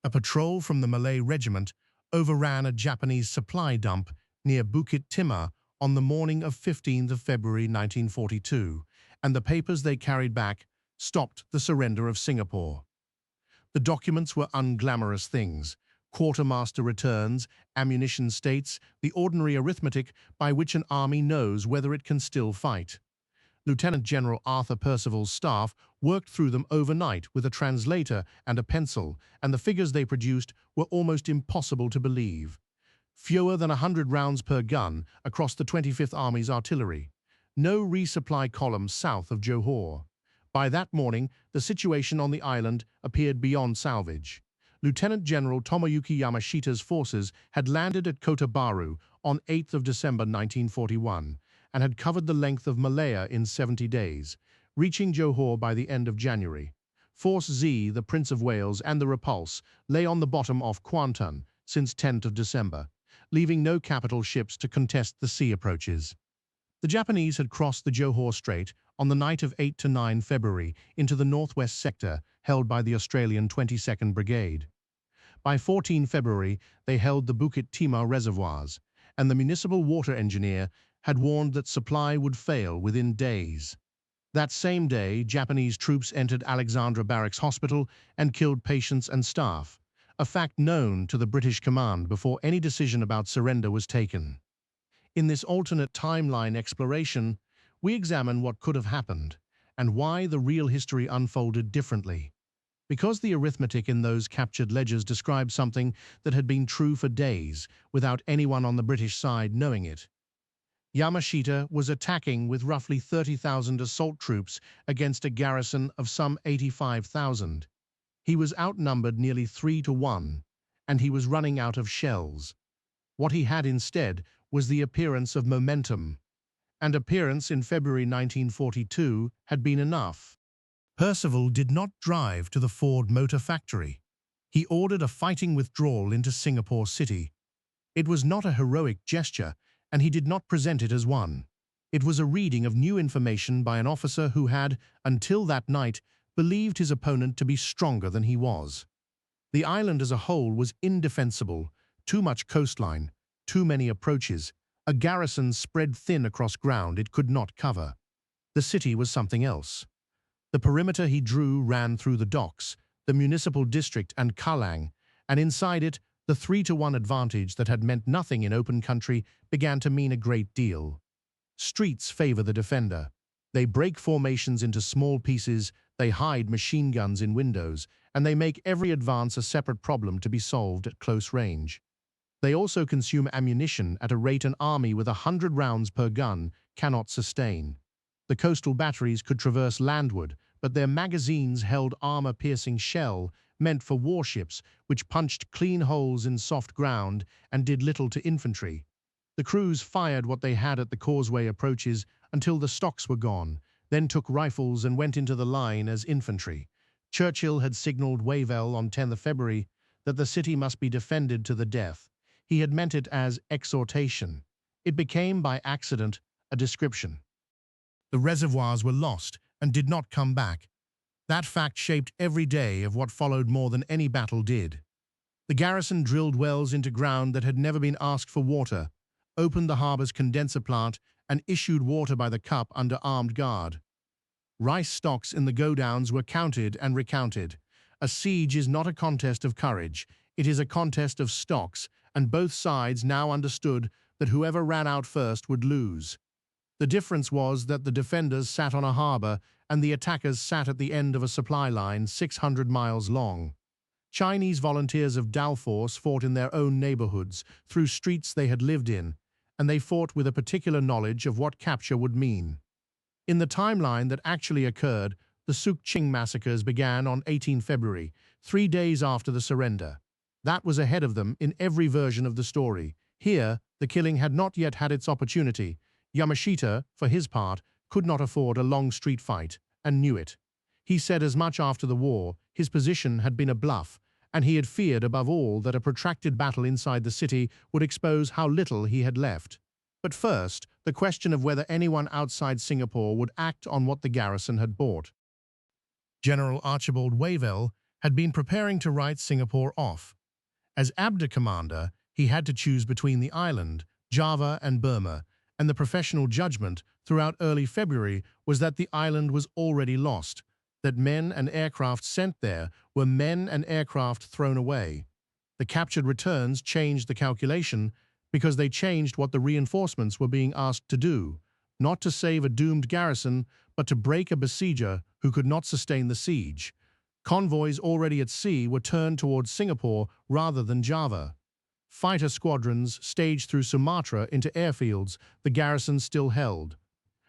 A patrol from the Malay regiment overran a Japanese supply dump near Bukit Timah on the morning of 15th of February 1942, and the papers they carried back stopped the surrender of Singapore. The documents were unglamorous things: quartermaster returns, ammunition states, the ordinary arithmetic by which an army knows whether it can still fight. Lieutenant-General Arthur Percival's staff worked through them overnight with a translator and a pencil, and the figures they produced were almost impossible to believe. Fewer than 100 rounds per gun across the 25th Army's artillery. No resupply columns south of Johor. By that morning, the situation on the island appeared beyond salvage. Lieutenant General Tomoyuki Yamashita's forces had landed at Kota Baru on 8th of December 1941 and had covered the length of Malaya in 70 days, reaching Johor by the end of January. Force Z, the Prince of Wales, and the Repulse lay on the bottom off Kuantan since 10th of December, leaving no capital ships to contest the sea approaches. The Japanese had crossed the Johor Strait on the night of 8 to 9 February into the northwest sector held by the Australian 22nd Brigade. By 14 February, they held the Bukit Timah reservoirs, and the municipal water engineer had warned that supply would fail within days. That same day, Japanese troops entered Alexandra Barracks Hospital and killed patients and staff, a fact known to the British command before any decision about surrender was taken. In this alternate timeline exploration, we examine what could have happened and why the real history unfolded differently. Because the arithmetic in those captured ledgers described something that had been true for days without anyone on the British side knowing it. Yamashita was attacking with roughly 30,000 assault troops against a garrison of some 85,000. He was outnumbered nearly 3 to 1, and he was running out of shells. What he had instead was the appearance of momentum, and appearance in February 1942 had been enough. Percival did not drive to the Ford Motor Factory. He ordered a fighting withdrawal into Singapore City. It was not a heroic gesture, and he did not present it as one. It was a reading of new information by an officer who had, until that night, believed his opponent to be stronger than he was. The island as a whole was indefensible: too much coastline, too many approaches, a garrison spread thin across ground it could not cover. The city was something else. The perimeter he drew ran through the docks, the municipal district and Kallang, and inside it, the 3 to 1 advantage that had meant nothing in open country began to mean a great deal. Streets favor the defender. They break formations into small pieces, they hide machine guns in windows, and they make every advance a separate problem to be solved at close range. They also consume ammunition at a rate an army with 100 rounds per gun cannot sustain. The coastal batteries could traverse landward, but their magazines held armor-piercing shell meant for warships, which punched clean holes in soft ground and did little to infantry. The crews fired what they had at the causeway approaches until the stocks were gone, then took rifles and went into the line as infantry. Churchill had signaled Wavell on 10th of February that the city must be defended to the death. He had meant it as exhortation. It became, by accident, a description. The reservoirs were lost and did not come back. That fact shaped every day of what followed more than any battle did. The garrison drilled wells into ground that had never been asked for water, opened the harbor's condenser plant, and issued water by the cup under armed guard. Rice stocks in the godowns were counted and recounted. A siege is not a contest of courage, it is a contest of stocks, and both sides now understood that whoever ran out first would lose. The difference was that the defenders sat on a harbor and the attackers sat at the end of a supply line 600 miles long. Chinese volunteers of Dalforce fought in their own neighborhoods, through streets they had lived in, and they fought with a particular knowledge of what capture would mean. In the timeline that actually occurred, the Suk Ching massacres began on 18 February, 3 days after the surrender. That was ahead of them in every version of the story. Here, the killing had not yet had its opportunity. Yamashita, for his part, could not afford a long street fight, and knew it. He said as much after the war: his position had been a bluff, and he had feared above all that a protracted battle inside the city would expose how little he had left. But first, the question of whether anyone outside Singapore would act on what the garrison had bought. General Archibald Wavell had been preparing to write Singapore off. As Abda commander, he had to choose between the island, Java and Burma, and the professional judgment throughout early February was that the island was already lost, that men and aircraft sent there were men and aircraft thrown away. The captured returns changed the calculation because they changed what the reinforcements were being asked to do, not to save a doomed garrison, but to break a besieger who could not sustain the siege. Convoys already at sea were turned towards Singapore rather than Java. Fighter squadrons staged through Sumatra into airfields the garrison still held.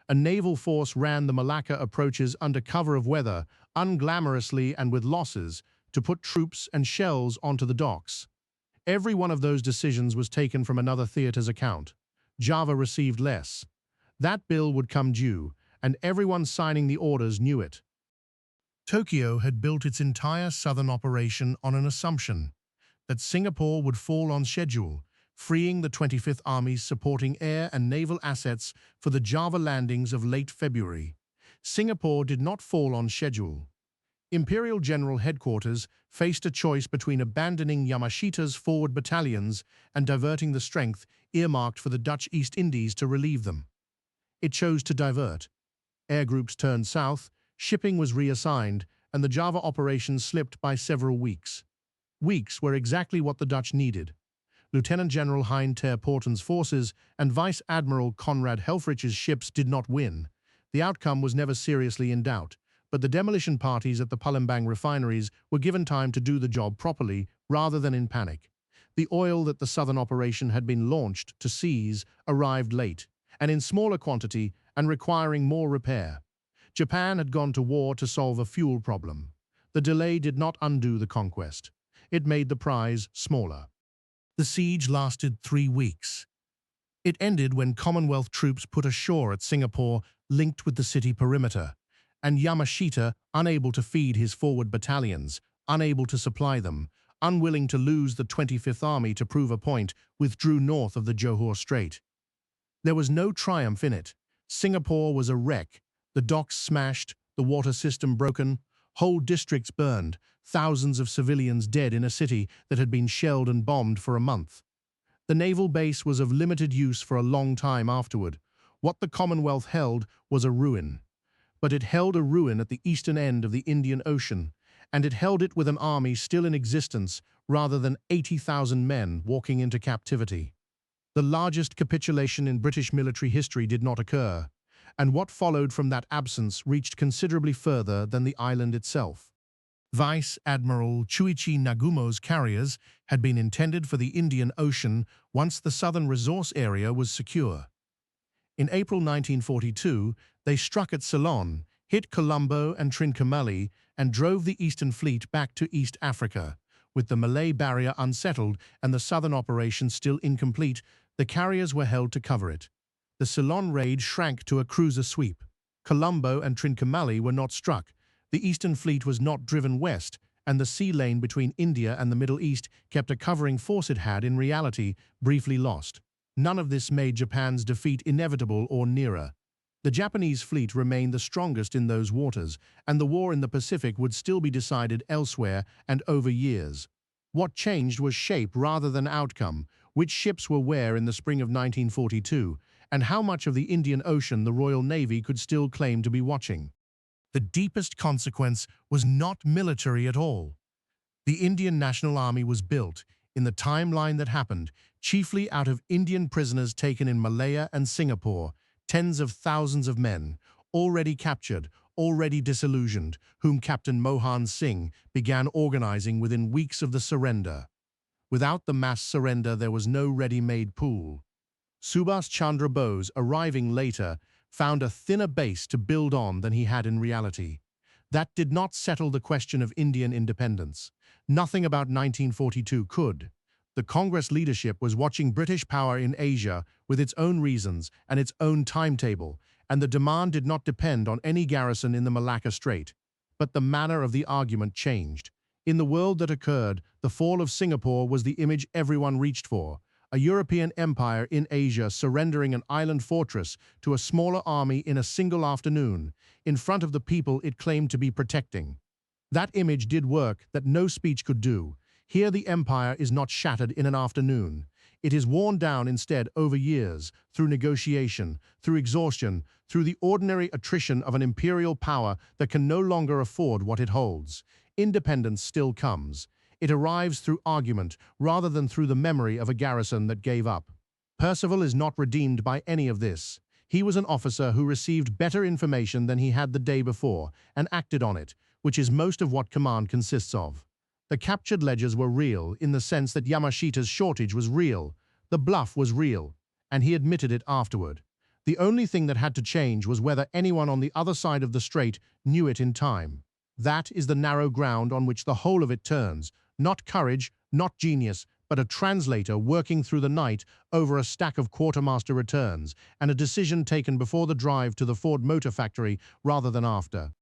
A naval force ran the Malacca approaches under cover of weather, unglamorously and with losses, to put troops and shells onto the docks. Every one of those decisions was taken from another theater's account. Java received less. That bill would come due, and everyone signing the orders knew it. Tokyo had built its entire southern operation on an assumption that Singapore would fall on schedule, freeing the 25th Army's supporting air and naval assets for the Java landings of late February. Singapore did not fall on schedule. Imperial General Headquarters faced a choice between abandoning Yamashita's forward battalions and diverting the strength earmarked for the Dutch East Indies to relieve them. It chose to divert. Air groups turned south, shipping was reassigned, and the Java operation slipped by several weeks. Weeks were exactly what the Dutch needed. Lieutenant-General Hein ter Porten's forces and Vice Admiral Conrad Helfrich's ships did not win. The outcome was never seriously in doubt, but the demolition parties at the Palembang refineries were given time to do the job properly rather than in panic. The oil that the southern operation had been launched to seize arrived late, and in smaller quantity and requiring more repair. Japan had gone to war to solve a fuel problem. The delay did not undo the conquest. It made the prize smaller. The siege lasted 3 weeks. It ended when Commonwealth troops put ashore at Singapore linked with the city perimeter, and Yamashita, unable to feed his forward battalions, unable to supply them, unwilling to lose the 25th Army to prove a point, withdrew north of the Johor Strait. There was no triumph in it. Singapore was a wreck, the docks smashed, the water system broken, whole districts burned, thousands of civilians dead in a city that had been shelled and bombed for a month. The naval base was of limited use for a long time afterward. What the Commonwealth held was a ruin. But it held a ruin at the eastern end of the Indian Ocean, and it held it with an army still in existence rather than 80,000 men walking into captivity. The largest capitulation in British military history did not occur, and what followed from that absence reached considerably further than the island itself. Vice Admiral Chuichi Nagumo's carriers had been intended for the Indian Ocean once the southern resource area was secure. In April 1942, they struck at Ceylon, hit Colombo and Trincomalee, and drove the Eastern Fleet back to East Africa. With the Malay barrier unsettled and the southern operation still incomplete, the carriers were held to cover it. The Ceylon raid shrank to a cruiser sweep. Colombo and Trincomalee were not struck. The Eastern Fleet was not driven west, and the sea lane between India and the Middle East kept a covering force it had, in reality, briefly lost. None of this made Japan's defeat inevitable or nearer. The Japanese fleet remained the strongest in those waters, and the war in the Pacific would still be decided elsewhere and over years. What changed was shape rather than outcome, which ships were where in the spring of 1942, and how much of the Indian Ocean the Royal Navy could still claim to be watching. The deepest consequence was not military at all. The Indian National Army was built, in the timeline that happened, chiefly out of Indian prisoners taken in Malaya and Singapore, tens of thousands of men, already captured, already disillusioned, whom Captain Mohan Singh began organizing within weeks of the surrender. Without the mass surrender, there was no ready-made pool. Subhas Chandra Bose, arriving later, found a thinner base to build on than he had in reality. That did not settle the question of Indian independence. Nothing about 1942 could. The Congress leadership was watching British power in Asia with its own reasons and its own timetable, and the demand did not depend on any garrison in the Malacca Strait. But the manner of the argument changed. In the world that occurred, the fall of Singapore was the image everyone reached for. A European empire in Asia surrendering an island fortress to a smaller army in a single afternoon, in front of the people it claimed to be protecting. That image did work that no speech could do. Here the empire is not shattered in an afternoon. It is worn down instead over years, through negotiation, through exhaustion, through the ordinary attrition of an imperial power that can no longer afford what it holds. Independence still comes. It arrives through argument rather than through the memory of a garrison that gave up. Percival is not redeemed by any of this. He was an officer who received better information than he had the day before and acted on it, which is most of what command consists of. The captured ledgers were real in the sense that Yamashita's shortage was real, the bluff was real, and he admitted it afterward. The only thing that had to change was whether anyone on the other side of the strait knew it in time. That is the narrow ground on which the whole of it turns, not courage, not genius, but a translator working through the night over a stack of quartermaster returns, and a decision taken before the drive to the Ford Motor Factory rather than after.